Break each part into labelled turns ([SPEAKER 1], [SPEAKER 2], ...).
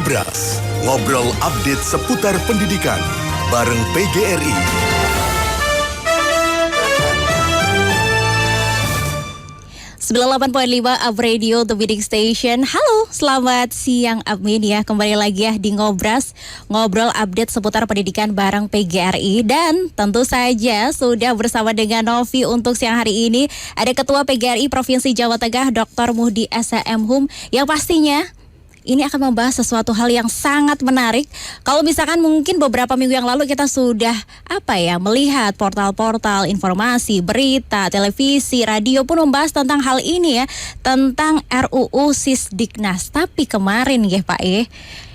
[SPEAKER 1] Ngobras, ngobrol update seputar pendidikan bareng PGRI.
[SPEAKER 2] Up Radio, The Bidding Station. Halo, selamat siang Admin ya. Kembali lagi ya di Ngobras, ngobrol update seputar pendidikan bareng PGRI. Dan tentu saja sudah bersama dengan Novi untuk siang hari ini. Ada Ketua PGRI Provinsi Jawa Tengah, Dr. Muhdi SHM-Hum, yang pastinya ini akan membahas sesuatu hal yang sangat menarik. Kalau misalkan mungkin beberapa minggu yang lalu kita sudah melihat portal-portal informasi, berita, televisi, radio pun membahas tentang hal ini ya, tentang RUU Sisdiknas. Tapi kemarin ya Pak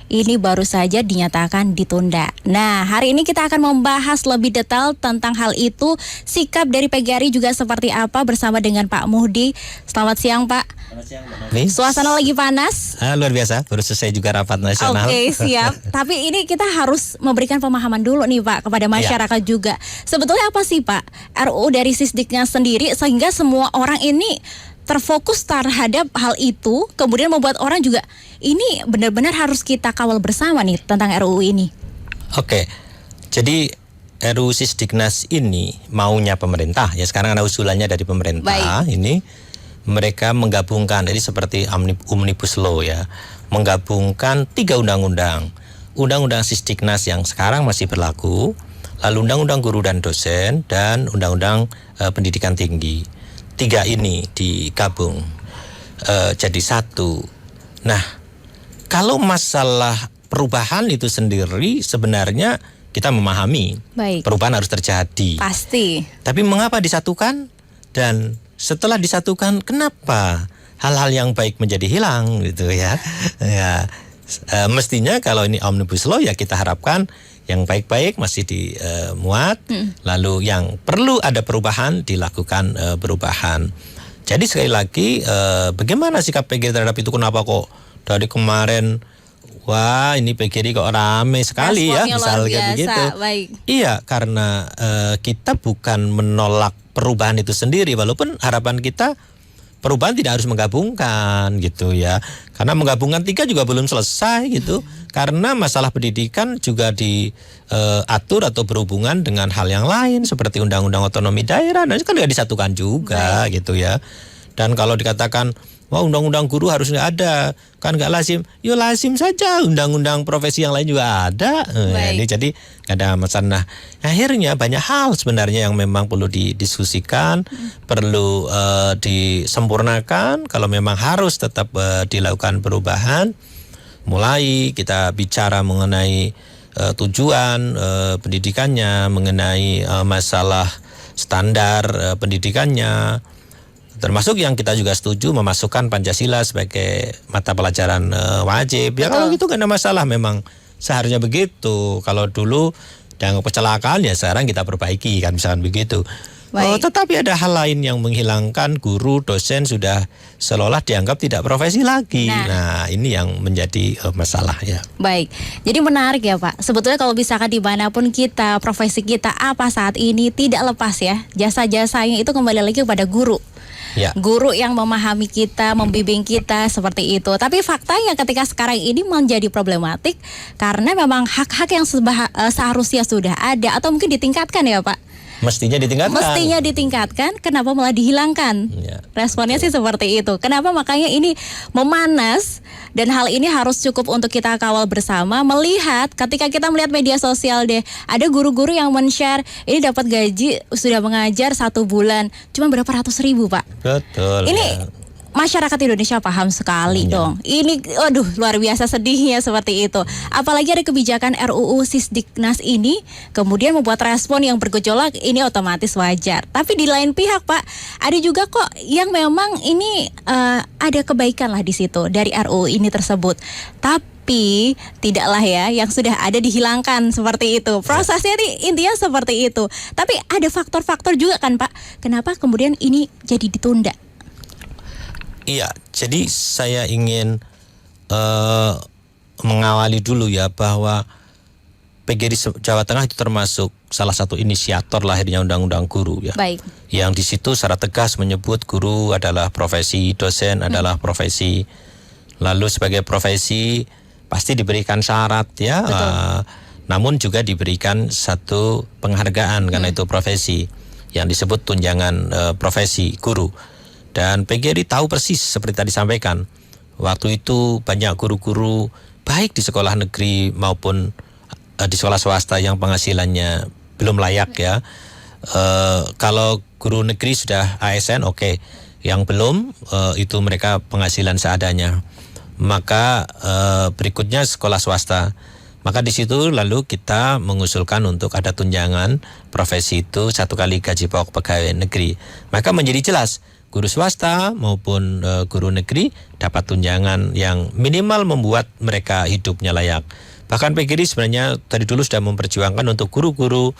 [SPEAKER 2] ini baru saja dinyatakan ditunda. Nah, hari ini kita akan membahas lebih detail tentang hal itu. Sikap dari PGRI juga seperti apa bersama dengan Pak Muhdi. Selamat siang Pak.
[SPEAKER 3] Selamat siang Mbak Novi.
[SPEAKER 2] Suasana lagi panas.
[SPEAKER 3] Luar biasa, baru selesai juga rapat nasional.
[SPEAKER 2] Oke, siap. Tapi ini kita harus memberikan pemahaman dulu nih Pak kepada masyarakat juga. Sebetulnya apa sih Pak RUU dari Sisdiknas sendiri sehingga semua orang ini terfokus terhadap hal itu, kemudian membuat orang juga ini benar-benar harus kita kawal bersama nih tentang RUU ini.
[SPEAKER 3] Oke, jadi RUU Sisdiknas ini maunya pemerintah ya, sekarang ada usulannya dari pemerintah. Ini mereka menggabungkan, jadi seperti Omnibus Law ya, menggabungkan 3 undang-undang. Undang-undang Sisdiknas yang sekarang masih berlaku, lalu Undang-Undang Guru dan Dosen, dan Undang-Undang Pendidikan Tinggi. 3 ini digabung jadi satu. Nah, kalau masalah perubahan itu sendiri sebenarnya kita memahami perubahan harus terjadi.
[SPEAKER 2] Pasti.
[SPEAKER 3] Tapi mengapa disatukan? Dan setelah disatukan, kenapa hal-hal yang baik menjadi hilang gitu ya? Mestinya kalau ini Omnibus Law ya kita harapkan yang baik-baik masih dimuat, lalu yang perlu ada perubahan dilakukan perubahan. Jadi sekali lagi bagaimana sikap PGRI terhadap itu? Kenapa kok dari kemarin wah ini PGRI kok rame sekali ya misalnya begitu. Iya, karena kita bukan menolak perubahan itu sendiri, walaupun harapan kita perubahan tidak harus menggabungkan gitu ya. Karena menggabungkan 3 juga belum selesai gitu. Karena masalah pendidikan juga diatur atau berhubungan dengan hal yang lain seperti Undang-Undang Otonomi Daerah. Nah, itu kan tidak disatukan juga gitu ya. Dan kalau dikatakan wah undang-undang guru harus nggak ada, kan nggak lazim. Yo lazim saja, undang-undang profesi yang lain juga ada. Ini jadi nggak ada masalah. Nah, akhirnya banyak hal sebenarnya yang memang perlu didiskusikan, perlu disempurnakan. Kalau memang harus tetap dilakukan perubahan, mulai kita bicara mengenai tujuan pendidikannya, mengenai masalah standar pendidikannya. Termasuk yang kita juga setuju memasukkan Pancasila sebagai mata pelajaran wajib. Ya kalau gitu gak ada masalah, memang seharusnya begitu. Kalau dulu dianggap kecelakaan ya sekarang kita perbaiki kan, misalkan begitu. Tetapi ada hal lain yang menghilangkan guru, dosen sudah seolah dianggap tidak profesi lagi. Nah ini yang menjadi masalah ya. Baik,
[SPEAKER 2] jadi menarik ya Pak. Sebetulnya kalau misalkan dimanapun kita, profesi kita apa saat ini tidak lepas ya, jasa-jasanya itu kembali lagi kepada guru. Ya. Guru yang memahami kita, membimbing kita seperti itu. Tapi faktanya ketika sekarang ini menjadi problematik karena memang hak-hak yang seharusnya sudah ada atau mungkin ditingkatkan ya Pak.
[SPEAKER 3] Mestinya
[SPEAKER 2] ditingkatkan, kenapa malah dihilangkan?
[SPEAKER 3] Ya,
[SPEAKER 2] responnya sih seperti itu. Kenapa makanya ini memanas, dan hal ini harus cukup untuk kita kawal bersama. Melihat ketika kita melihat media sosial deh, ada guru-guru yang men-share ini dapat gaji sudah mengajar 1 bulan cuma berapa ratus ribu Pak.
[SPEAKER 3] Betul.
[SPEAKER 2] Ini masyarakat Indonesia paham sekali dong. Ini luar biasa sedihnya seperti itu. Apalagi ada kebijakan RUU Sisdiknas ini kemudian membuat respon yang bergejolak, ini otomatis wajar. Tapi di lain pihak Pak, ada juga kok yang memang ini ada kebaikan lah di situ dari RUU ini tersebut. Tapi tidaklah ya yang sudah ada dihilangkan seperti itu. Prosesnya intinya seperti itu. Tapi ada faktor-faktor juga kan Pak, kenapa kemudian ini jadi ditunda?
[SPEAKER 3] Iya, jadi saya ingin mengawali dulu ya bahwa PGRI Jawa Tengah itu termasuk salah satu inisiator lahirnya Undang-Undang Guru ya. Yang di situ secara tegas menyebut guru adalah profesi, dosen adalah profesi. Lalu sebagai profesi pasti diberikan syarat ya, namun juga diberikan satu penghargaan karena itu profesi yang disebut tunjangan profesi guru. Dan PGRI tahu persis seperti tadi sampaikan, waktu itu banyak guru-guru baik di sekolah negeri maupun di sekolah swasta yang penghasilannya belum layak ya. Kalau guru negeri sudah ASN oke. Yang belum itu mereka penghasilan seadanya. Maka berikutnya sekolah swasta. Maka di situ lalu kita mengusulkan untuk ada tunjangan profesi itu 1 kali gaji pokok pegawai negeri. Maka menjadi jelas guru swasta maupun guru negeri dapat tunjangan yang minimal membuat mereka hidupnya layak. Bahkan PGRI sebenarnya dari dulu sudah memperjuangkan untuk guru-guru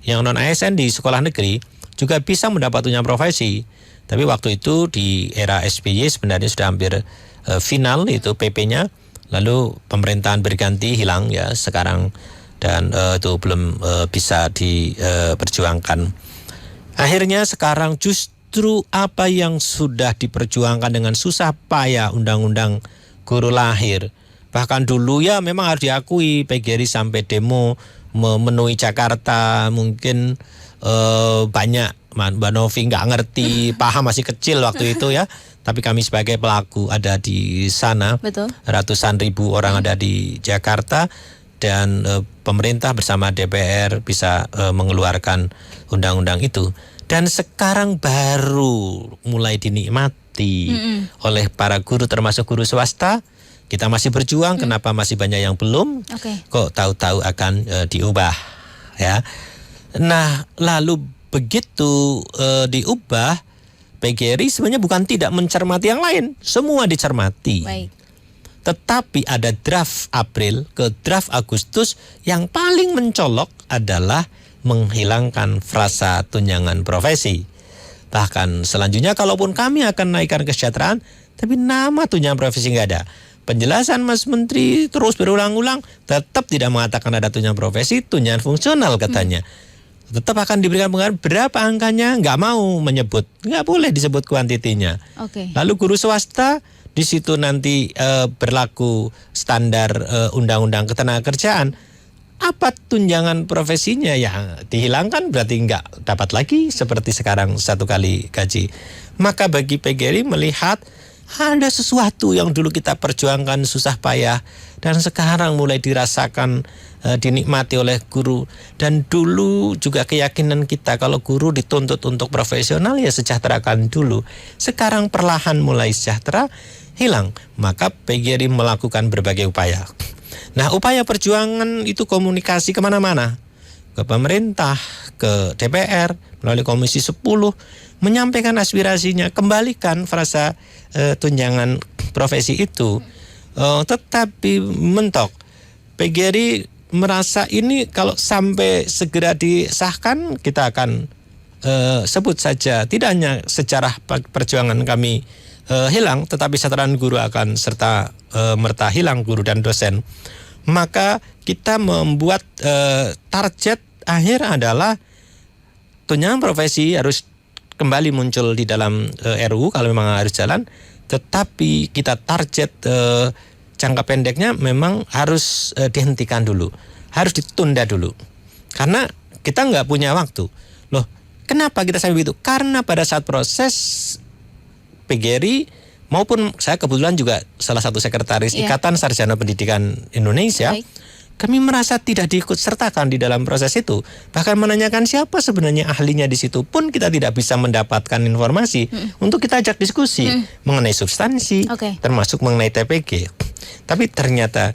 [SPEAKER 3] yang non ASN di sekolah negeri juga bisa mendapat tunjangan profesi. Tapi waktu itu di era SBY sebenarnya sudah hampir final itu PP-nya. Lalu pemerintahan berganti hilang ya sekarang dan itu belum bisa diperjuangkan. Akhirnya sekarang justru apa yang sudah diperjuangkan dengan susah payah undang-undang guru lahir. Bahkan dulu ya memang harus diakui PGRI sampai demo memenuhi Jakarta, mungkin banyak Mbak Novi nggak ngerti, paham masih kecil waktu itu ya. Tapi kami sebagai pelaku ada di sana.
[SPEAKER 2] Betul.
[SPEAKER 3] Ratusan ribu orang ada di Jakarta dan pemerintah bersama DPR bisa mengeluarkan undang-undang itu. Dan sekarang baru mulai dinikmati oleh para guru termasuk guru swasta. Kita masih berjuang, kenapa masih banyak yang belum? Kok tahu-tahu akan diubah ya. Nah, lalu begitu diubah, PGRI sebenarnya bukan tidak mencermati yang lain, semua dicermati.
[SPEAKER 2] Baik.
[SPEAKER 3] Tetapi ada draft April ke draft Agustus yang paling mencolok adalah menghilangkan frasa tunjangan profesi. Bahkan selanjutnya kalaupun kami akan naikkan kesejahteraan, tapi nama tunjangan profesi nggak ada. Penjelasan Mas Menteri terus berulang-ulang, tetap tidak mengatakan ada tunjangan profesi, tunjangan fungsional katanya. Tetap akan diberikan penghargaan, berapa angkanya nggak mau menyebut, nggak boleh disebut kuantitinya. Lalu guru swasta di situ nanti berlaku standar undang-undang ketenagakerjaan. Apa tunjangan profesinya ya dihilangkan, berarti nggak dapat lagi seperti sekarang 1 kali gaji. Maka bagi PGRI melihat ada sesuatu yang dulu kita perjuangkan susah payah dan sekarang mulai dirasakan dinikmati oleh guru. Dan dulu juga keyakinan kita kalau guru dituntut untuk profesional ya sejahterakan dulu. Sekarang perlahan mulai sejahtera hilang. Maka PGRI melakukan berbagai upaya. Nah, upaya perjuangan itu komunikasi kemana-mana, ke pemerintah, ke DPR melalui Komisi 10, menyampaikan aspirasinya, kembalikan frasa tunjangan profesi itu. Tetapi mentok, PGRI merasa ini kalau sampai segera disahkan, kita akan sebut saja tidak hanya sejarah perjuangan kami hilang, tetapi kesejahteraan guru akan serta merta hilang, guru dan dosen. Maka kita membuat target akhir adalah tunjangan profesi harus kembali muncul di dalam RUU kalau memang harus jalan. Tetapi kita target jangka pendeknya memang harus dihentikan dulu, harus ditunda dulu, karena kita nggak punya waktu. Loh, kenapa kita sampai begitu? Karena pada saat proses PGRI maupun saya kebetulan juga salah satu sekretaris Ikatan Sarjana Pendidikan Indonesia, kami merasa tidak diikut sertakan di dalam proses itu. Bahkan menanyakan siapa sebenarnya ahlinya di situ pun kita tidak bisa mendapatkan informasi untuk kita ajak diskusi mengenai substansi, termasuk mengenai TPG. Tapi ternyata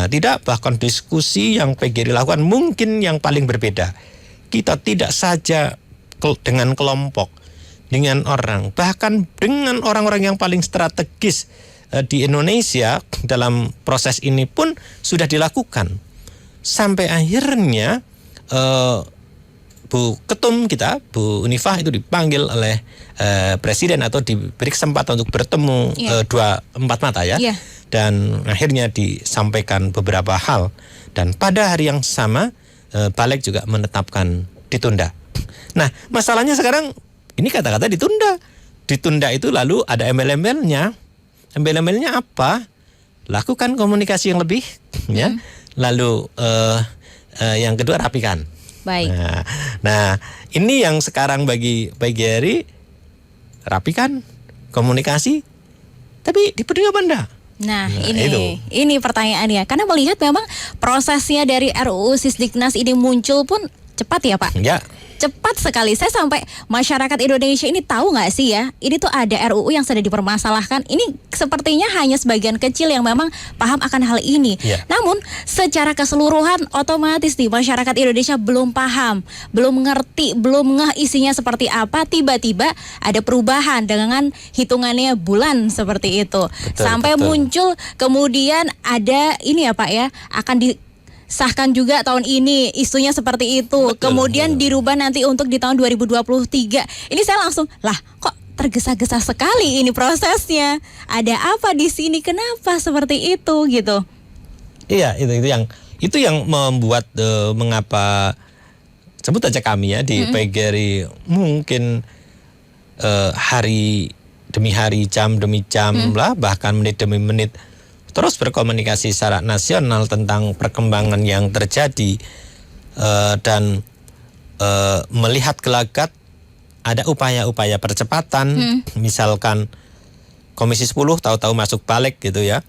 [SPEAKER 3] tidak, bahkan diskusi yang PGRI lakukan mungkin yang paling berbeda. Kita tidak saja dengan kelompok, dengan orang, bahkan dengan orang-orang yang paling strategis di Indonesia dalam proses ini pun sudah dilakukan. Sampai akhirnya Bu Ketum kita, Bu Unifah itu dipanggil oleh Presiden atau diberi kesempatan untuk bertemu 4 mata ya. Dan akhirnya disampaikan beberapa hal. Dan pada hari yang sama Balik juga menetapkan ditunda. Nah, masalahnya sekarang ini kata-kata ditunda. Ditunda itu lalu ada embel-embelnya. Embel-embelnya apa? lakukan komunikasi yang lebih, ya. Lalu yang kedua rapikan.
[SPEAKER 2] Baik.
[SPEAKER 3] Nah, ini yang sekarang bagi PGRI, rapikan komunikasi, tapi dipenuhi apa enggak?
[SPEAKER 2] Nah,
[SPEAKER 3] itu.
[SPEAKER 2] ini pertanyaannya. Karena melihat memang prosesnya dari RUU Sisdiknas ini muncul pun cepat ya Pak?
[SPEAKER 3] Ya.
[SPEAKER 2] Cepat sekali. Saya sampai masyarakat Indonesia ini tahu nggak sih ya, ini tuh ada RUU yang sedang dipermasalahkan. Ini sepertinya hanya sebagian kecil yang memang paham akan hal ini.
[SPEAKER 3] Ya.
[SPEAKER 2] Namun secara keseluruhan otomatis nih masyarakat Indonesia belum paham, belum ngerti, belum ngeh isinya seperti apa. Tiba-tiba ada perubahan dengan hitungannya bulan seperti itu. Sampai muncul kemudian ada ini ya Pak ya, akan disahkan juga tahun ini, isunya seperti itu. Kemudian dirubah nanti untuk di tahun 2023. Ini saya langsung, lah kok tergesa-gesa sekali ini prosesnya. Ada apa di sini? Kenapa seperti itu gitu?
[SPEAKER 3] Iya, itu yang membuat mengapa sebut aja kami ya di PGRI mungkin hari demi hari, jam demi jam lah, bahkan menit demi menit terus berkomunikasi secara nasional tentang perkembangan yang terjadi dan melihat gelagat ada upaya-upaya percepatan, misalkan Komisi 10 tahu-tahu masuk balik gitu ya,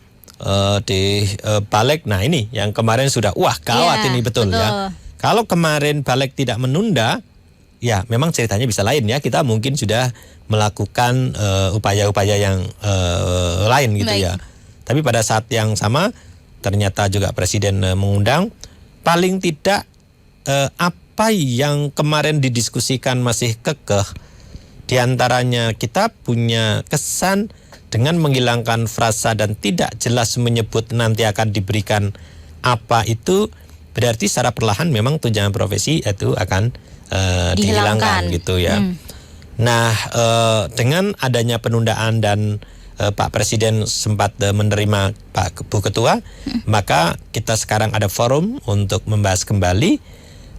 [SPEAKER 3] di balik. Nah ini yang kemarin sudah gawat ini betul ya. Kalau kemarin balik tidak menunda, ya memang ceritanya bisa lain ya. Kita mungkin sudah melakukan upaya-upaya yang lain gitu. Baik. Ya. Tapi pada saat yang sama ternyata juga Presiden mengundang, paling tidak apa yang kemarin didiskusikan masih kekeh. Di antaranya kita punya kesan dengan menghilangkan frasa dan tidak jelas menyebut nanti akan diberikan apa, itu berarti secara perlahan memang tunjangan profesi itu akan dihilangkan gitu ya. Nah dengan adanya penundaan dan Pak Presiden sempat menerima Pak Bu Ketua, maka kita sekarang ada forum untuk membahas kembali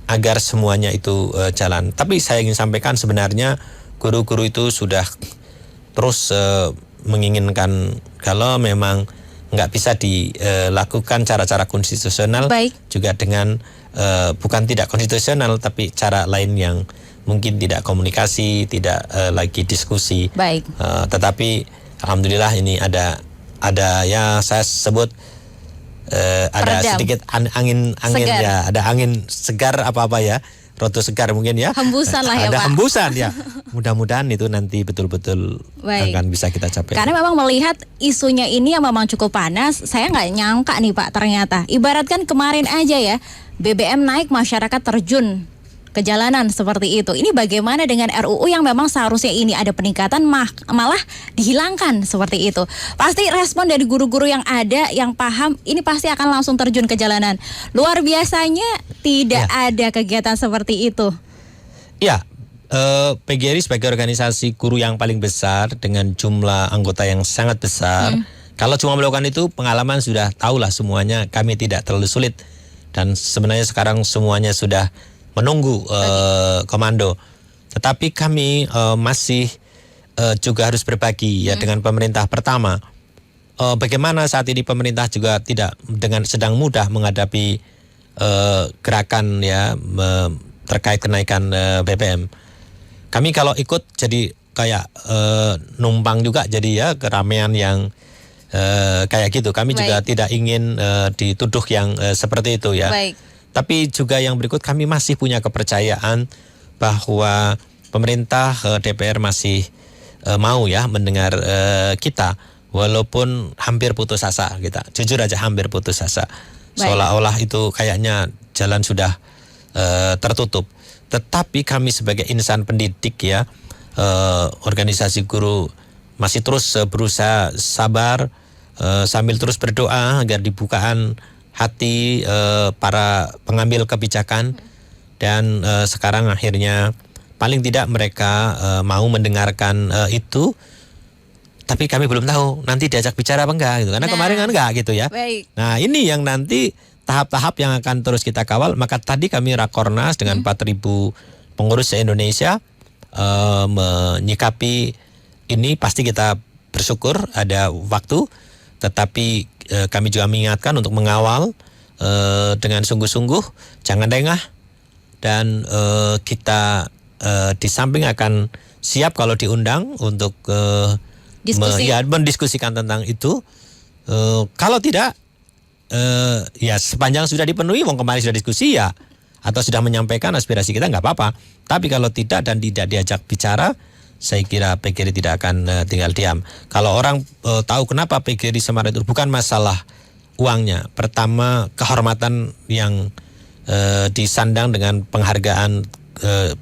[SPEAKER 3] agar semuanya itu jalan. Tapi saya ingin sampaikan sebenarnya guru-guru itu sudah terus menginginkan kalau memang nggak bisa dilakukan cara-cara konstitusional. Baik. Juga dengan bukan tidak konstitusional tapi cara lain yang mungkin tidak komunikasi, tidak lagi diskusi. Baik. Tetapi alhamdulillah ini ada ya saya sebut ada sedikit angin segar. Ya, ada angin segar apa ya, roto segar mungkin ya. Hembusan lah ya Pak. Ada hembusan ya. Mudah-mudahan itu nanti betul-betul akan bisa kita capai.
[SPEAKER 2] Karena memang melihat isunya ini yang memang cukup panas, saya nggak nyangka nih Pak ternyata. Ibaratkan kemarin aja ya, BBM naik masyarakat terjun ke jalanan seperti itu. Ini bagaimana dengan RUU yang memang seharusnya ini ada peningkatan malah dihilangkan seperti itu. Pasti respon dari guru-guru yang ada yang paham ini pasti akan langsung terjun ke jalanan. Luar biasanya tidak ada kegiatan seperti itu.
[SPEAKER 3] Ya, PGRI sebagai organisasi guru yang paling besar dengan jumlah anggota yang sangat besar. Kalau cuma melakukan itu pengalaman sudah tahulah semuanya, kami tidak terlalu sulit. Dan sebenarnya sekarang semuanya sudah menunggu komando. Tetapi kami masih juga harus berbagi ya dengan pemerintah. Pertama, bagaimana saat ini pemerintah juga tidak dengan sedang mudah menghadapi gerakan ya terkait kenaikan BBM. Kami kalau ikut jadi kayak numpang juga jadi ya keramaian yang kayak gitu. Kami juga tidak ingin dituduh yang seperti itu ya. Baik. Tapi juga yang berikut, kami masih punya kepercayaan bahwa pemerintah DPR masih mau ya mendengar kita, walaupun hampir putus asa kita. Jujur aja hampir putus asa. Seolah-olah itu kayaknya jalan sudah tertutup. Tetapi kami sebagai insan pendidik ya, organisasi guru masih terus berusaha sabar sambil terus berdoa agar dibukaan hati para pengambil kebijakan dan sekarang akhirnya paling tidak mereka mau mendengarkan itu, tapi kami belum tahu nanti diajak bicara apa enggak gitu, karena kemarin kan enggak gitu ya. Baik. Nah ini yang nanti tahap-tahap yang akan terus kita kawal. Maka tadi kami rakornas dengan 4.000 pengurus se-Indonesia menyikapi ini, pasti kita bersyukur ada waktu. Tetapi kami juga mengingatkan untuk mengawal dengan sungguh-sungguh, jangan lengah, dan kita di samping akan siap kalau diundang untuk mendiskusikan tentang itu. Kalau tidak, ya sepanjang sudah dipenuhi, kemarin sudah diskusi ya, atau sudah menyampaikan aspirasi kita nggak apa-apa. Tapi kalau tidak dan tidak diajak bicara, saya kira PGRI tidak akan tinggal diam. Kalau orang tahu kenapa PGRI Semarang itu bukan masalah uangnya. Pertama, kehormatan yang disandang dengan penghargaan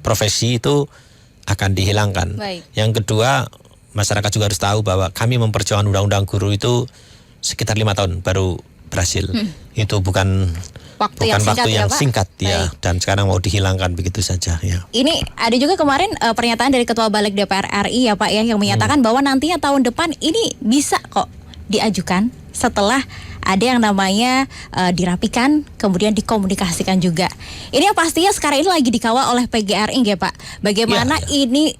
[SPEAKER 3] profesi itu akan dihilangkan.
[SPEAKER 2] Baik.
[SPEAKER 3] Yang kedua, masyarakat juga harus tahu bahwa kami memperjuangkan undang-undang guru itu sekitar 5 tahun baru berhasil. Itu bukan waktu yang singkat ya, dan sekarang mau dihilangkan begitu saja ya.
[SPEAKER 2] Ini ada juga kemarin pernyataan dari Ketua Balik DPR RI ya Pak ya, yang menyatakan bahwa nantinya tahun depan ini bisa kok diajukan setelah ada yang namanya dirapikan, kemudian dikomunikasikan juga. Ini yang pastinya sekarang ini lagi dikawal oleh PGRI ya Pak. Bagaimana ini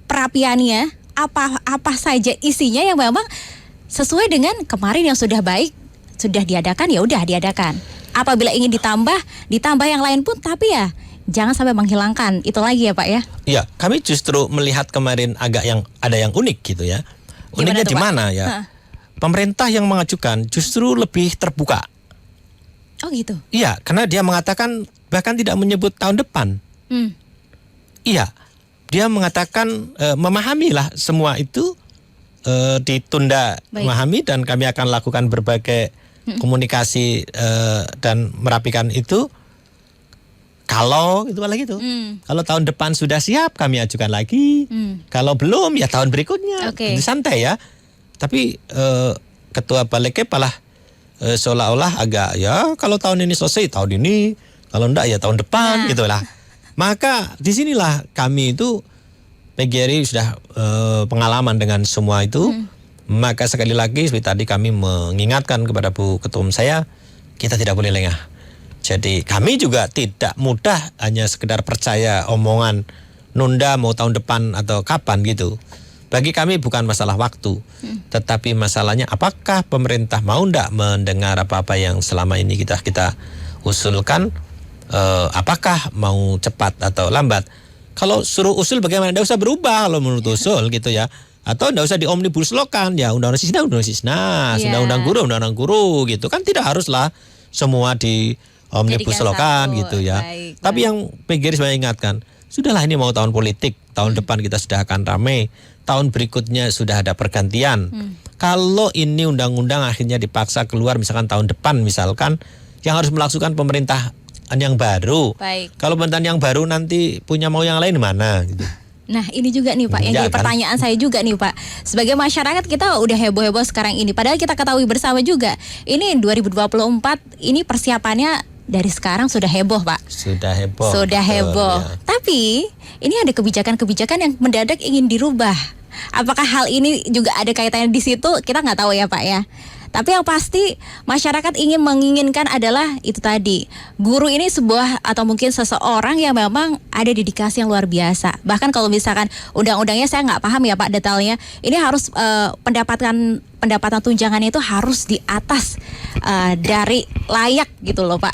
[SPEAKER 2] perapiannya, apa saja isinya yang memang sesuai dengan kemarin yang sudah baik, sudah diadakan, ya udah diadakan. Apabila ingin ditambah yang lain pun, tapi ya jangan sampai menghilangkan itu lagi ya Pak ya.
[SPEAKER 3] Iya, kami justru melihat kemarin ada yang unik gitu ya. Uniknya di mana ya? Pemerintah yang mengajukan justru lebih terbuka.
[SPEAKER 2] Oh gitu.
[SPEAKER 3] Iya, karena dia mengatakan bahkan tidak menyebut tahun depan. Iya, dia mengatakan memahamilah semua itu ditunda. Baik. Memahami, dan kami akan lakukan berbagai komunikasi dan merapikan itu. Kalau itu lagi tuh, kalau tahun depan sudah siap kami ajukan lagi. Kalau belum ya tahun berikutnya. Itu santai ya. Tapi Ketua Baliknya malah seolah-olah agak ya kalau tahun ini selesai tahun ini, kalau enggak ya tahun depan gitulah. Maka disinilah kami itu PGRI sudah pengalaman dengan semua itu. Maka sekali lagi seperti tadi kami mengingatkan kepada Bu Ketum saya, kita tidak boleh lengah. Jadi kami juga tidak mudah hanya sekedar percaya omongan nunda mau tahun depan atau kapan gitu. Bagi kami bukan masalah waktu, tetapi masalahnya apakah pemerintah mau ndak mendengar apa-apa yang selama ini kita usulkan, apakah mau cepat atau lambat. Kalau suruh usul bagaimana, ndak usah berubah kalau menurut usul gitu ya. Atau ndak usah di omnibus law-kan ya, undang-undang sisnas, undang-undang guru gitu kan, tidak haruslah semua di omnibus law-kan gitu ya. Baik. Tapi yang PGRI saya ingatkan, sudahlah ini mau tahun politik, tahun depan kita sudah akan ramai, tahun berikutnya sudah ada pergantian. Kalau ini undang-undang akhirnya dipaksa keluar misalkan tahun depan misalkan, yang harus melaksanakan pemerintahan yang baru. Baik. Kalau pemerintahan yang baru nanti punya mau yang lain mana gitu.
[SPEAKER 2] Nah ini juga nih Pak, yang jadi pertanyaan saya juga nih Pak. Sebagai masyarakat kita udah heboh-heboh sekarang ini. Padahal kita ketahui bersama juga, ini 2024 ini persiapannya dari sekarang sudah heboh Pak. Sudah heboh. Ya. Tapi ini ada kebijakan-kebijakan yang mendadak ingin dirubah. Apakah hal ini juga ada kaitannya di situ? Kita nggak tahu ya Pak ya. Tapi yang pasti masyarakat menginginkan adalah itu tadi, guru ini sebuah atau mungkin seseorang yang memang ada dedikasi yang luar biasa. Bahkan kalau misalkan undang-undangnya saya nggak paham ya Pak detailnya, ini harus pendapatan tunjangannya itu harus di atas dari layak gitu loh Pak.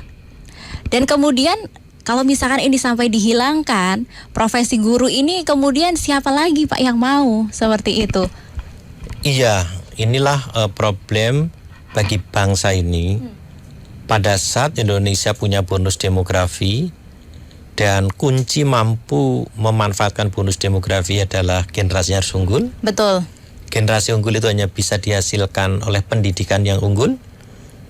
[SPEAKER 2] Dan kemudian kalau misalkan ini sampai dihilangkan, profesi guru ini kemudian siapa lagi Pak yang mau seperti itu?
[SPEAKER 3] Iya, inilah problem bagi bangsa ini. Pada saat Indonesia punya bonus demografi, dan kunci mampu memanfaatkan bonus demografi adalah generasi yang harus unggul. Betul. Generasi unggul itu hanya bisa dihasilkan oleh pendidikan yang unggul.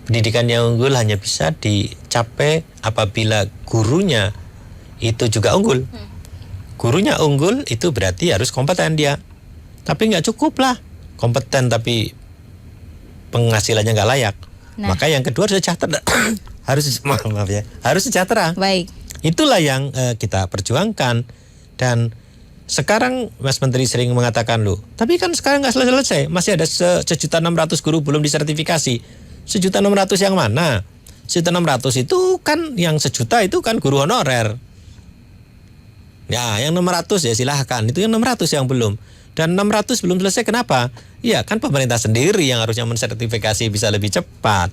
[SPEAKER 3] Pendidikan yang unggul hanya bisa dicapai apabila gurunya itu juga unggul. Gurunya unggul itu berarti harus kompeten dia. Tapi nggak cukup lah kompeten tapi penghasilannya nggak layak. Maka yang kedua harus sejahtera. harus sejahtera. Baik. Itulah yang kita perjuangkan. Dan sekarang Mas Menteri sering mengatakan loh, tapi kan sekarang nggak selesai. Masih ada 1.600.000 guru belum disertifikasi. 1.600.000 yang mana? 1.600.000 itu kan yang 1 juta itu kan guru honorer. Ya, yang 600 ya silahkan. Itu yang 600 yang belum. dan 600 belum selesai. Kenapa? Ya kan pemerintah sendiri yang harusnya mensertifikasi bisa lebih cepat.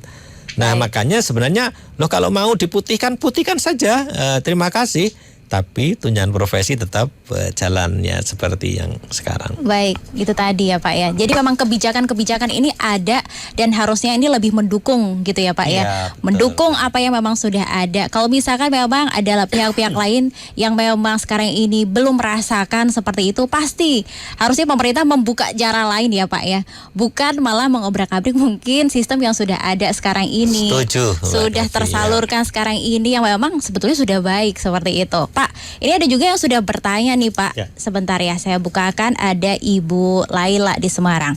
[SPEAKER 3] Nah, makanya sebenarnya kalau mau diputihkan, putihkan saja. Terima kasih. Tapi tunjangan profesi tetap jalannya seperti yang sekarang.
[SPEAKER 2] Baik, itu tadi ya Pak ya. Jadi memang kebijakan-kebijakan ini ada dan harusnya ini lebih mendukung gitu ya Pak ya.
[SPEAKER 3] Betul.
[SPEAKER 2] Mendukung apa yang memang sudah ada. Kalau misalkan memang ada pihak-pihak lain yang memang sekarang ini belum merasakan seperti itu, pasti harusnya pemerintah membuka jalan lain ya Pak ya. Bukan malah mengobrak-abrik mungkin sistem yang sudah ada sekarang ini.
[SPEAKER 3] Setuju.
[SPEAKER 2] Sudah tersalurkan sekarang ini yang memang sebetulnya sudah baik seperti itu. Pak, ini ada juga yang sudah bertanya nih Pak.
[SPEAKER 3] Ya.
[SPEAKER 2] Sebentar ya, saya bukakan. Ada Ibu Laila di Semarang.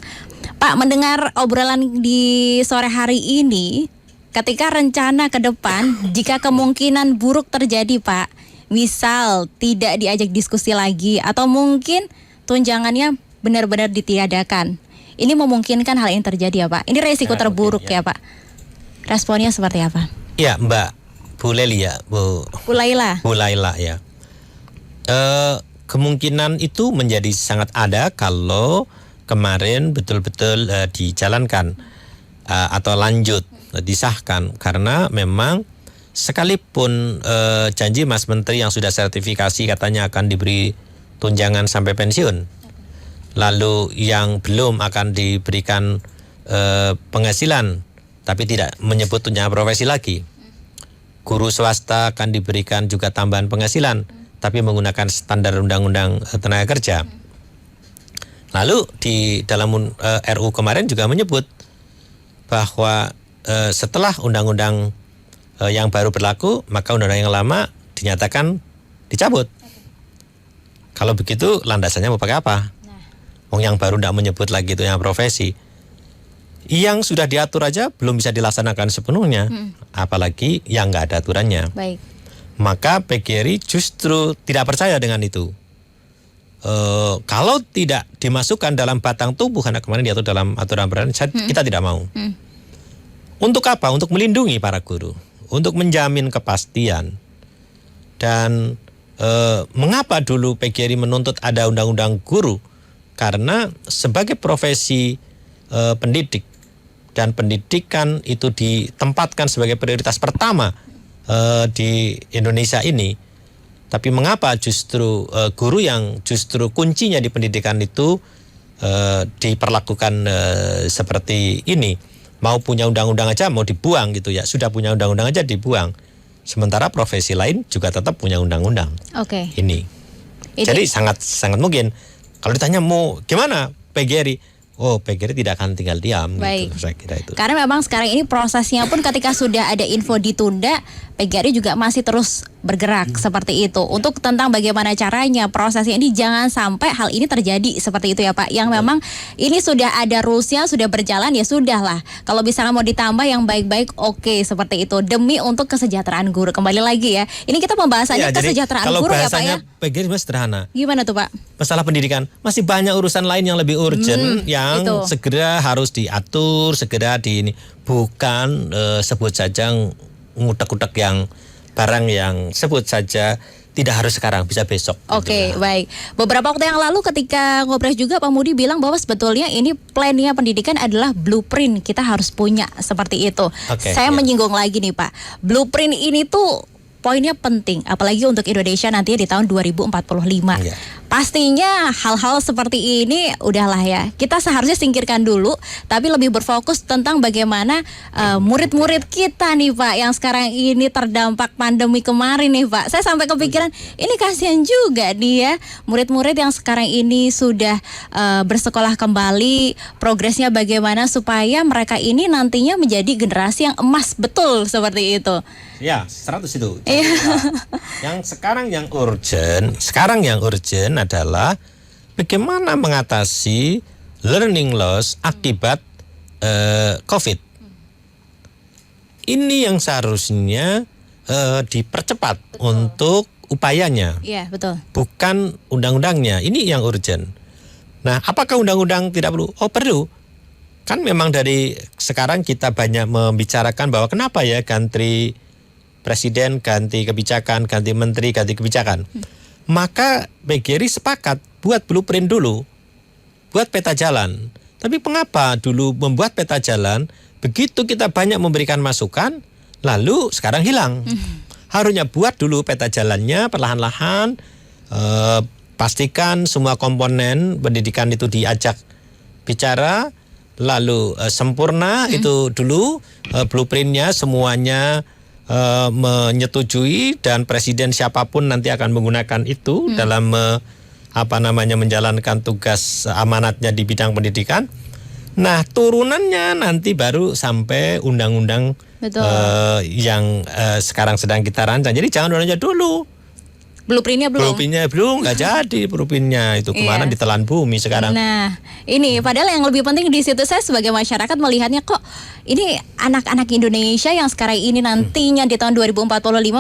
[SPEAKER 2] Pak, mendengar obrolan di sore hari ini, ketika rencana ke depan, jika kemungkinan buruk terjadi Pak, misal tidak diajak diskusi lagi, atau mungkin tunjangannya benar-benar ditiadakan, ini memungkinkan hal ini terjadi ya Pak? Ini resiko terburuk ya Pak? Responnya seperti apa?
[SPEAKER 3] Ya Mbak Bu Leli ya, Bu
[SPEAKER 2] Laila.
[SPEAKER 3] Ya. Kemungkinan itu menjadi sangat ada kalau kemarin betul-betul dijalankan atau lanjut disahkan, karena memang sekalipun janji Mas Menteri yang sudah sertifikasi katanya akan diberi tunjangan sampai pensiun, lalu yang belum akan diberikan penghasilan tapi tidak menyebut tunjangan profesi lagi. Guru swasta akan diberikan juga tambahan penghasilan, tapi menggunakan standar undang-undang tenaga kerja. Lalu di dalam RU kemarin juga menyebut bahwa setelah undang-undang yang baru berlaku, maka undang-undang yang lama dinyatakan dicabut. Kalau begitu landasannya mau pakai apa? Yang baru tidak menyebut lagi itu yang profesi. Yang sudah diatur aja belum bisa dilaksanakan sepenuhnya, apalagi yang nggak ada aturannya.
[SPEAKER 2] Baik.
[SPEAKER 3] Maka PGRI justru tidak percaya dengan itu. Kalau tidak dimasukkan dalam batang tubuh, karena kemarin diatur dalam aturan peraturan, kita tidak mau. Untuk apa? Untuk melindungi para guru, untuk menjamin kepastian. Dan mengapa dulu PGRI menuntut ada undang-undang guru? Karena sebagai profesi pendidik, dan pendidikan itu ditempatkan sebagai prioritas pertama di Indonesia ini. Tapi mengapa justru guru yang justru kuncinya di pendidikan itu diperlakukan seperti ini? Mau punya undang-undang aja mau dibuang gitu ya. Sudah punya undang-undang aja dibuang. Sementara profesi lain juga tetap punya undang-undang.
[SPEAKER 2] Oke.
[SPEAKER 3] Ini. Jadi sangat mungkin kalau ditanya mau gimana PGRI? PGRI tidak akan tinggal diam.
[SPEAKER 2] Baik.
[SPEAKER 3] Gitu, saya kira itu.
[SPEAKER 2] Karena memang sekarang ini prosesnya pun ketika sudah ada info ditunda, PGRI juga masih terus bergerak seperti itu. Untuk tentang bagaimana caranya prosesnya ini jangan sampai hal ini terjadi seperti itu ya Pak. Yang memang ini sudah ada rulesnya, sudah berjalan ya sudahlah. Kalau misalnya mau ditambah yang baik-baik oke, seperti itu. Demi untuk kesejahteraan guru. Kembali lagi ya. Ini kita pembahasannya kesejahteraan guru ya Pak ya.
[SPEAKER 3] Kalau bahasanya PGRI sederhana.
[SPEAKER 2] Gimana tuh Pak?
[SPEAKER 3] Masalah pendidikan masih banyak urusan lain yang lebih urgent yang
[SPEAKER 2] itu
[SPEAKER 3] segera harus diatur, segera ini, bukan sebut saja ngutek-ngutek yang barang yang sebut saja tidak harus sekarang, bisa besok.
[SPEAKER 2] Oke, baik. Beberapa waktu yang lalu ketika ngobrol juga Pak Mudi bilang bahwa sebetulnya ini plannya pendidikan adalah blueprint, kita harus punya seperti itu. Saya menyinggung lagi nih Pak, blueprint ini tuh poinnya penting, apalagi untuk Indonesia nantinya di tahun 2045. Pastinya hal-hal seperti ini udahlah ya, kita seharusnya singkirkan dulu, tapi lebih berfokus tentang bagaimana murid-murid kita nih Pak, yang sekarang ini terdampak pandemi kemarin nih Pak. Saya sampai kepikiran, ini kasihan juga nih ya, murid-murid yang sekarang ini sudah bersekolah kembali, progresnya bagaimana supaya mereka ini nantinya menjadi generasi yang emas, betul seperti itu.
[SPEAKER 3] Ya, 100 itu. Yang sekarang yang urgent adalah bagaimana mengatasi learning loss akibat COVID. Ini yang seharusnya dipercepat untuk upayanya.
[SPEAKER 2] Iya, betul.
[SPEAKER 3] Bukan undang-undangnya. Ini yang urgent. Nah, apakah undang-undang tidak perlu? Oh, perlu. Kan memang dari sekarang kita banyak membicarakan bahwa kenapa ya ganti presiden, ganti kebijakan, ganti menteri, ganti kebijakan. Maka PGRI sepakat buat blueprint dulu. buat peta jalan. Tapi mengapa dulu membuat peta jalan, begitu kita banyak memberikan masukan, lalu sekarang hilang. Harusnya buat dulu peta jalannya perlahan-lahan, pastikan semua komponen pendidikan itu diajak bicara, lalu sempurna itu dulu blueprintnya semuanya menyetujui, dan presiden siapapun nanti akan menggunakan itu dalam menjalankan tugas amanatnya di bidang pendidikan. Nah, turunannya nanti baru sampai undang-undang yang sekarang sedang kita rancang. Jadi jangan aja dulu.
[SPEAKER 2] Blueprintnya
[SPEAKER 3] belum, nggak jadi blueprintnya itu kemana, ditelan bumi sekarang.
[SPEAKER 2] Nah, ini padahal yang lebih penting di situ, saya sebagai masyarakat melihatnya kok ini anak-anak Indonesia yang sekarang ini nantinya di tahun 2045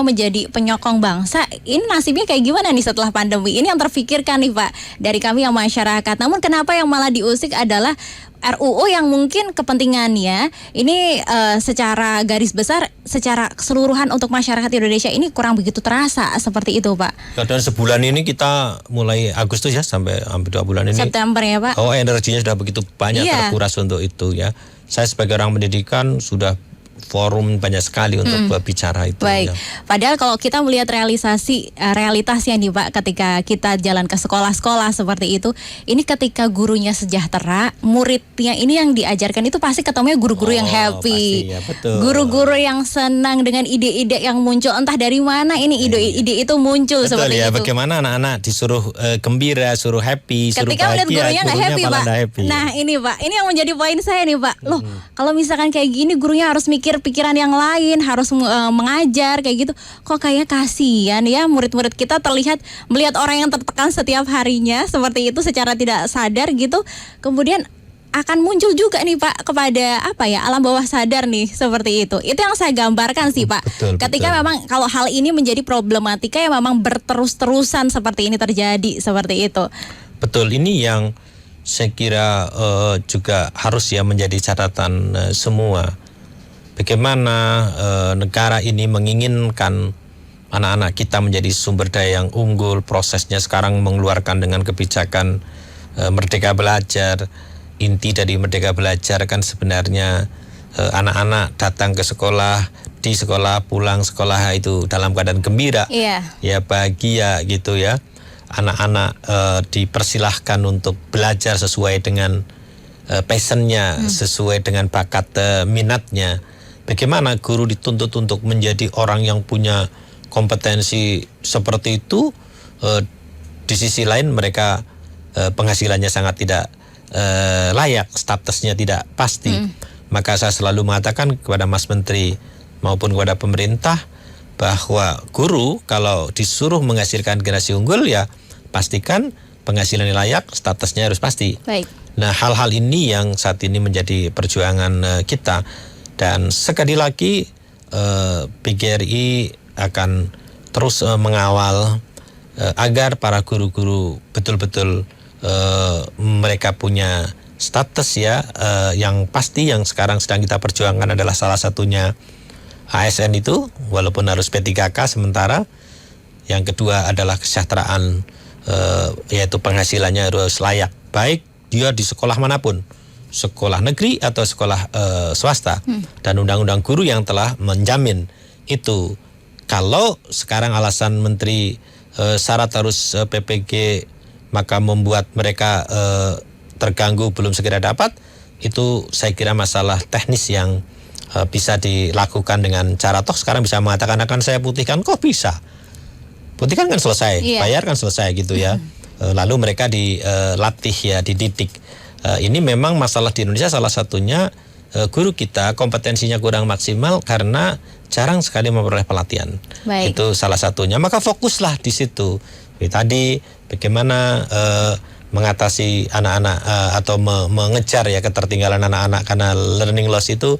[SPEAKER 2] menjadi penyokong bangsa, ini nasibnya kayak gimana nih setelah pandemi? Ini yang terfikirkan nih Pak dari kami yang masyarakat. Namun kenapa yang malah diusik adalah RUU yang mungkin kepentingannya ini secara garis besar, secara keseluruhan untuk masyarakat Indonesia ini kurang begitu terasa seperti itu Pak.
[SPEAKER 3] Ya, dan sebulan ini kita mulai Agustus ya sampai hampir 2 bulan ini.
[SPEAKER 2] September ya Pak.
[SPEAKER 3] Oh, energinya sudah begitu banyak terkuras untuk itu ya. Saya sebagai orang pendidikan sudah forum banyak sekali untuk berbicara itu.
[SPEAKER 2] Baik.
[SPEAKER 3] Ya.
[SPEAKER 2] Padahal kalau kita melihat realitasnya nih Pak, ketika kita jalan ke sekolah-sekolah seperti itu, ini ketika gurunya sejahtera, muridnya ini yang diajarkan itu pasti ketemunya guru-guru yang happy,
[SPEAKER 3] pasti, ya, betul.
[SPEAKER 2] Guru-guru yang senang dengan ide-ide yang muncul, entah dari mana ini ide-ide itu muncul.
[SPEAKER 3] Betul,
[SPEAKER 2] seperti
[SPEAKER 3] ya,
[SPEAKER 2] itu.
[SPEAKER 3] Bagaimana anak-anak disuruh gembira, suruh happy, suruh
[SPEAKER 2] ketika
[SPEAKER 3] bahagia,
[SPEAKER 2] melihat gurunya nggak happy Pak.
[SPEAKER 3] Happy.
[SPEAKER 2] Nah ini Pak, ini yang menjadi poin saya nih Pak. Loh, kalau misalkan kayak gini gurunya harus mikir pikiran yang lain, harus mengajar kayak gitu. Kok kayak kasihan ya murid-murid kita terlihat melihat orang yang tertekan setiap harinya seperti itu secara tidak sadar gitu. Kemudian akan muncul juga nih Pak kepada alam bawah sadar nih seperti itu. Itu yang saya gambarkan sih Pak. Ketika memang kalau hal ini menjadi problematika yang memang berterus-terusan seperti ini terjadi seperti itu.
[SPEAKER 3] Betul, ini yang saya kira juga harus ya menjadi catatan semua. Bagaimana negara ini menginginkan anak-anak kita menjadi sumber daya yang unggul. Prosesnya sekarang mengeluarkan dengan kebijakan Merdeka Belajar. Inti dari Merdeka Belajar kan sebenarnya anak-anak datang ke sekolah, di sekolah, pulang sekolah itu dalam keadaan gembira, ya bahagia gitu ya. Anak-anak dipersilahkan untuk belajar sesuai dengan passionnya, sesuai dengan bakat minatnya. Bagaimana guru dituntut untuk menjadi orang yang punya kompetensi seperti itu, di sisi lain mereka penghasilannya sangat tidak layak, statusnya tidak pasti. Maka saya selalu mengatakan kepada Mas Menteri maupun kepada pemerintah bahwa guru kalau disuruh menghasilkan generasi unggul ya pastikan penghasilannya layak, statusnya harus pasti.
[SPEAKER 2] Baik.
[SPEAKER 3] Nah, hal-hal ini yang saat ini menjadi perjuangan kita. Dan sekali lagi PGRI akan terus mengawal agar para guru-guru betul-betul mereka punya status ya yang pasti. Yang sekarang sedang kita perjuangkan adalah salah satunya ASN itu, walaupun harus P3K sementara. Yang kedua adalah kesejahteraan, yaitu penghasilannya harus layak, baik dia di sekolah manapun, sekolah negeri atau sekolah swasta. Dan undang-undang guru yang telah menjamin itu. Kalau sekarang alasan Menteri syarat harus PPG maka membuat mereka terganggu belum segera dapat, itu saya kira masalah teknis yang bisa dilakukan dengan cara toh sekarang bisa mengatakan akan saya putihkan, kok bisa? Putihkan kan selesai, bayar kan selesai gitu ya. Lalu mereka dilatih ya, dididik. Ini memang masalah di Indonesia salah satunya guru kita kompetensinya kurang maksimal karena jarang sekali memperoleh pelatihan.
[SPEAKER 2] Baik.
[SPEAKER 3] Itu salah satunya. Maka fokuslah di situ. Tadi bagaimana mengatasi anak-anak atau mengejar ya ketertinggalan anak-anak karena learning loss itu.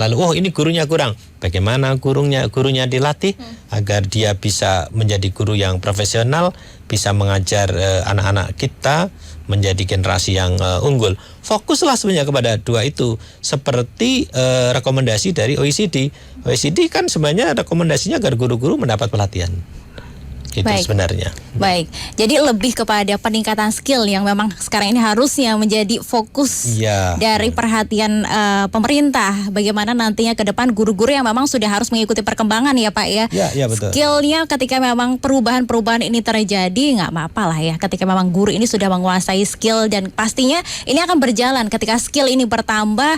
[SPEAKER 3] Lalu ini gurunya kurang. Bagaimana gurunya dilatih agar dia bisa menjadi guru yang profesional, bisa mengajar anak-anak kita menjadi generasi yang unggul. Fokuslah sebenarnya kepada dua itu. Seperti rekomendasi dari OECD. OECD kan sebenarnya rekomendasinya agar guru-guru mendapat pelatihan. gitu sebenarnya.
[SPEAKER 2] Baik, jadi lebih kepada peningkatan skill yang memang sekarang ini harusnya menjadi fokus dari perhatian pemerintah. Bagaimana nantinya ke depan guru-guru yang memang sudah harus mengikuti perkembangan ya Pak ya.
[SPEAKER 3] Ya, betul.
[SPEAKER 2] Skillnya ketika memang perubahan-perubahan ini terjadi, nggak apa-apa lah ya. Ketika memang guru ini sudah menguasai skill, dan pastinya ini akan berjalan ketika skill ini bertambah.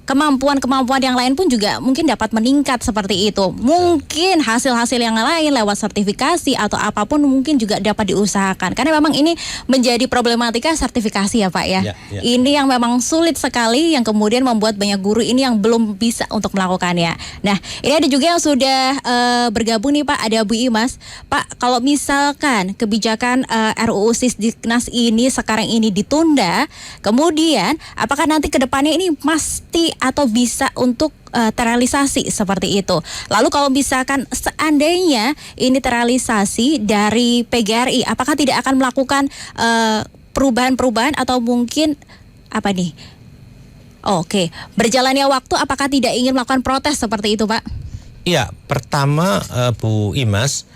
[SPEAKER 2] Kemampuan-kemampuan yang lain pun juga mungkin dapat meningkat seperti itu. Mungkin hasil-hasil yang lain lewat sertifikasi atau apapun mungkin juga dapat diusahakan. Karena memang ini menjadi problematika sertifikasi ya Pak ya. Ini yang memang sulit sekali, yang kemudian membuat banyak guru ini yang belum bisa untuk melakukannya. Nah, ini ada juga yang sudah bergabung nih Pak, ada Bu Imas. Pak, kalau misalkan kebijakan RUU Sisdiknas ini sekarang ini ditunda, kemudian apakah nanti ke depannya ini pasti atau bisa untuk terrealisasi seperti itu. Lalu kalau misalkan seandainya ini terrealisasi dari PGRI, apakah tidak akan melakukan perubahan-perubahan atau mungkin apa nih? Oke, berjalannya waktu apakah tidak ingin melakukan protes seperti itu Pak?
[SPEAKER 3] Iya, pertama Bu Imas,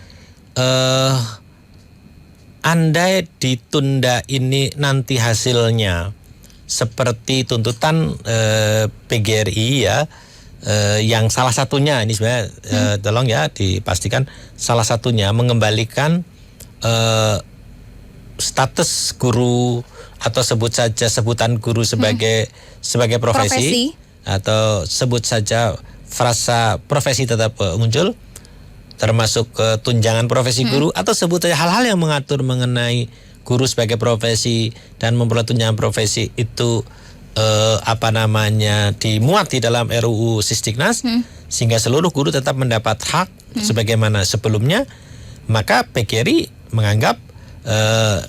[SPEAKER 3] andai ditunda ini nanti hasilnya seperti tuntutan PGRI ya, yang salah satunya ini sebenarnya tolong ya dipastikan salah satunya mengembalikan status guru atau sebut saja sebutan guru sebagai profesi atau sebut saja frasa profesi tetap muncul, termasuk tunjangan profesi guru atau sebut saja hal-hal yang mengatur mengenai guru sebagai profesi dan memperoleh tunjangan profesi itu dimuat di dalam RUU Sisdiknas sehingga seluruh guru tetap mendapat hak sebagaimana sebelumnya, maka PGRI menganggap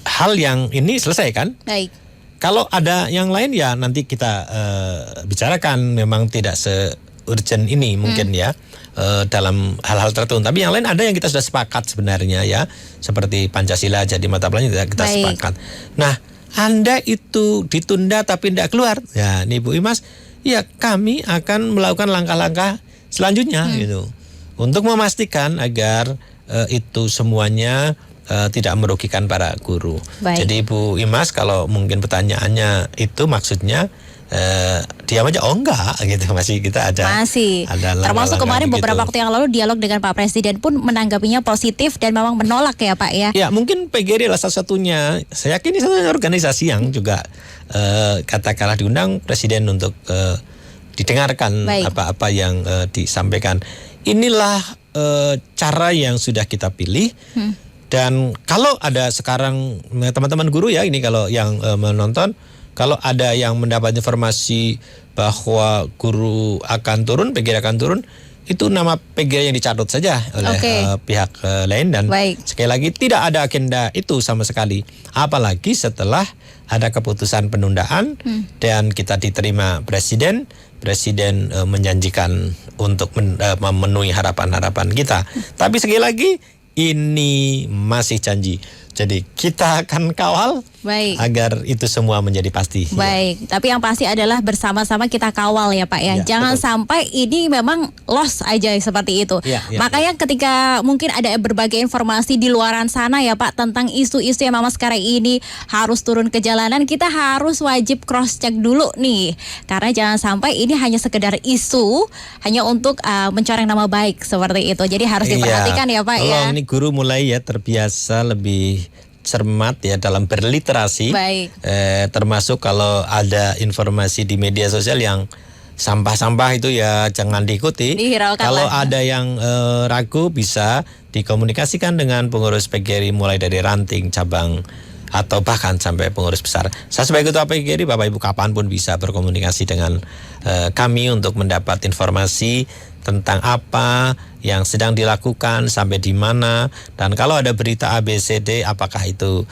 [SPEAKER 3] hal yang ini selesai kan? Baik. Kalau ada yang lain ya nanti kita bicarakan, memang tidak se-urgent ini mungkin ya. Dalam hal-hal tertentu, tapi yang lain ada yang kita sudah sepakat sebenarnya ya, seperti Pancasila jadi mata pelajaran kita sepakat. Nah, Anda itu ditunda tapi tidak keluar, ya nih Bu Imas, ya kami akan melakukan langkah-langkah selanjutnya gitu untuk memastikan agar itu semuanya tidak merugikan para guru. Jadi Bu Imas, kalau mungkin pertanyaannya itu maksudnya diam aja, enggak gitu, masih kita ada
[SPEAKER 2] termasuk kemarin beberapa waktu yang lalu dialog dengan Pak Presiden pun menanggapinya positif dan memang menolak ya Pak ya. Ya
[SPEAKER 3] mungkin PGRI adalah salah satunya, saya yakin ini satu organisasi yang juga katakanlah diundang Presiden untuk didengarkan apa-apa yang disampaikan. Inilah cara yang sudah kita pilih. Dan kalau ada sekarang teman-teman guru ya, ini kalau yang menonton, kalau ada yang mendapat informasi bahwa guru akan turun, PGRI akan turun, itu nama PGRI yang dicatat saja oleh pihak lain, dan sekali lagi tidak ada agenda itu sama sekali. Apalagi setelah ada keputusan penundaan dan kita diterima Presiden menjanjikan untuk memenuhi harapan-harapan kita. Tapi sekali lagi ini masih janji. Jadi kita akan kawal agar itu semua menjadi pasti.
[SPEAKER 2] Tapi yang pasti adalah bersama-sama kita kawal ya Pak ya. Jangan sampai ini memang loss aja seperti itu. Makanya ketika mungkin ada berbagai informasi di luaran sana ya Pak tentang isu-isu yang memang sekarang ini harus turun ke jalanan, kita harus wajib cross check dulu nih. Karena jangan sampai ini hanya sekedar isu, hanya untuk mencoreng nama baik seperti itu. Jadi harus diperhatikan ya Pak ya.
[SPEAKER 3] Ini guru mulai ya terbiasa lebih cermat ya dalam berliterasi, termasuk kalau ada informasi di media sosial yang sampah-sampah itu ya jangan diikuti. Kalau ada yang ragu bisa dikomunikasikan dengan pengurus PGRI mulai dari ranting, cabang, atau bahkan sampai pengurus besar. Saya sebagai ketua PGRI, Bapak Ibu kapanpun bisa berkomunikasi dengan kami untuk mendapat informasi tentang apa yang sedang dilakukan, sampai di mana, dan kalau ada berita ABCD apakah itu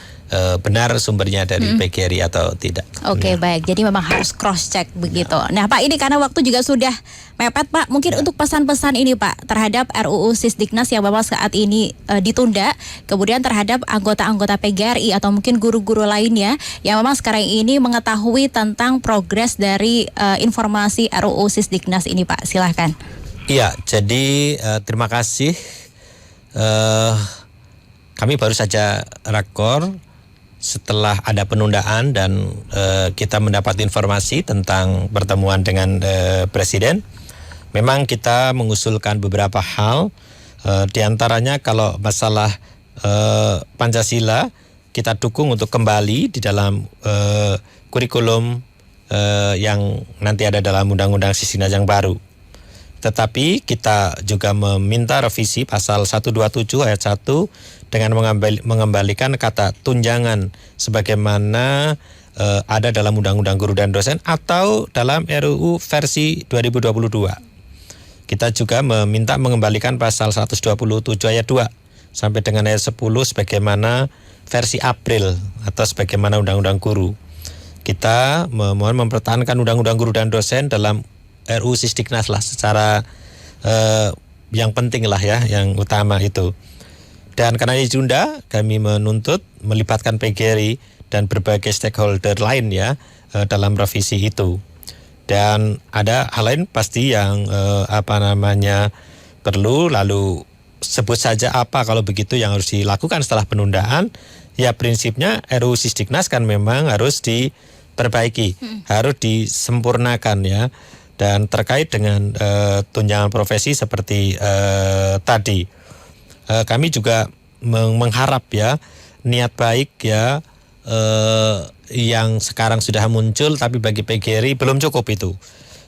[SPEAKER 3] benar sumbernya dari PGRI atau tidak.
[SPEAKER 2] Baik. Jadi memang harus cross check begitu. Nah Pak, ini karena waktu juga sudah mepet Pak, mungkin untuk pesan-pesan ini Pak terhadap RUU Sisdiknas yang memang saat ini ditunda, kemudian terhadap anggota-anggota PGRI atau mungkin guru-guru lainnya yang memang sekarang ini mengetahui tentang progres dari informasi RUU Sisdiknas ini Pak, silahkan.
[SPEAKER 3] Iya, jadi terima kasih. kami baru saja rakor setelah ada penundaan dan kita mendapat informasi tentang pertemuan dengan Presiden. Memang kita mengusulkan beberapa hal, di antaranya kalau masalah Pancasila kita dukung untuk kembali di dalam kurikulum yang nanti ada dalam Undang-Undang Sisdiknas yang baru. Tetapi kita juga meminta revisi pasal 127 ayat 1 dengan mengembalikan kata tunjangan sebagaimana ada dalam Undang-Undang Guru dan Dosen atau dalam RUU versi 2022. Kita juga meminta mengembalikan pasal 127 ayat 2 sampai dengan ayat 10 sebagaimana versi April atau sebagaimana Undang-Undang Guru. Kita memohon mempertahankan Undang-Undang Guru dan Dosen dalam RUU Sisdiknas lah secara yang penting lah ya, yang utama itu. Dan karena ditunda, kami menuntut melibatkan PGRI dan berbagai stakeholder lain ya dalam revisi itu. Dan ada hal lain pasti yang perlu, lalu sebut saja apa kalau begitu yang harus dilakukan setelah penundaan. Ya prinsipnya RUU Sisdiknas kan memang harus diperbaiki, harus disempurnakan ya. Dan terkait dengan tunjangan profesi seperti tadi, kami juga mengharap ya niat baik ya yang sekarang sudah muncul, tapi bagi PGRI belum cukup itu,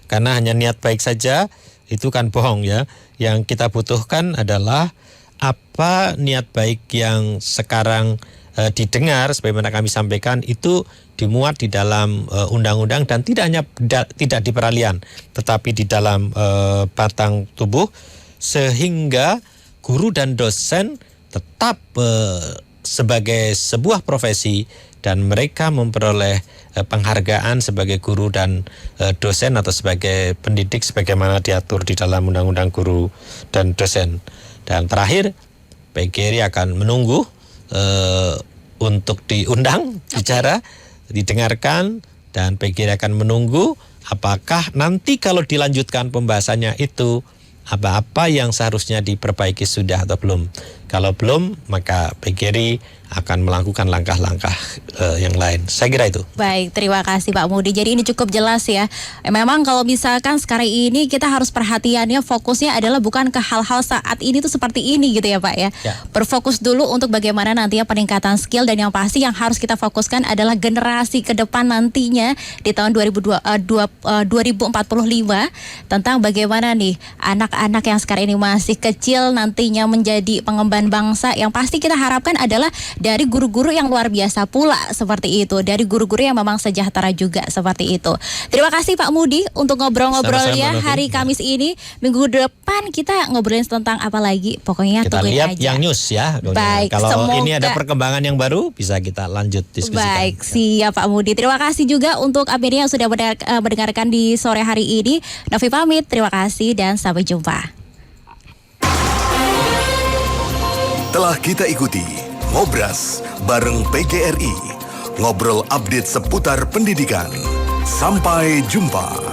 [SPEAKER 3] karena hanya niat baik saja itu kan bohong ya. Yang kita butuhkan adalah apa niat baik yang sekarang didengar sebagaimana kami sampaikan itu dimuat di dalam undang-undang dan tidak hanya tidak di peralihan tetapi di dalam batang tubuh, sehingga guru dan dosen tetap sebagai sebuah profesi dan mereka memperoleh penghargaan sebagai guru dan dosen atau sebagai pendidik sebagaimana diatur di dalam Undang-Undang Guru dan Dosen. Dan terakhir, PGRI akan menunggu untuk diundang, bicara, didengarkan, dan PGRI akan menunggu apakah nanti kalau dilanjutkan pembahasannya itu apa-apa yang seharusnya diperbaiki sudah atau belum. Kalau belum, maka PGRI akan melakukan langkah-langkah yang lain. Saya kira itu.
[SPEAKER 2] Baik, terima kasih Pak Mudi. Jadi ini cukup jelas ya. Memang kalau misalkan sekarang ini kita harus perhatiannya fokusnya adalah bukan ke hal-hal saat ini tuh seperti ini gitu ya Pak ya. Berfokus dulu untuk bagaimana nantinya peningkatan skill, dan yang pasti yang harus kita fokuskan adalah generasi ke depan nantinya di tahun 2045 tentang bagaimana nih anak-anak yang sekarang ini masih kecil nantinya menjadi pengemban bangsa. Yang pasti kita harapkan adalah dari guru-guru yang luar biasa pula seperti itu, dari guru-guru yang memang sejahtera juga seperti itu. Terima kasih Pak Mudi untuk ngobrol-ngobrolnya hari Kamis ini. Minggu depan kita ngobrolin tentang apa lagi? Pokoknya
[SPEAKER 3] kita
[SPEAKER 2] tungguin
[SPEAKER 3] lihat
[SPEAKER 2] aja.
[SPEAKER 3] yang news ya.
[SPEAKER 2] Baik,
[SPEAKER 3] kalau
[SPEAKER 2] semoga
[SPEAKER 3] ini ada perkembangan yang baru bisa kita lanjut diskusikan.
[SPEAKER 2] Baik, siap Pak Mudi. Terima kasih juga untuk Amelia yang sudah mendengarkan di sore hari ini. Novi pamit, terima kasih dan sampai jumpa.
[SPEAKER 1] Telah kita ikuti Ngobras bareng PGRI. Ngobrol update seputar pendidikan. Sampai jumpa.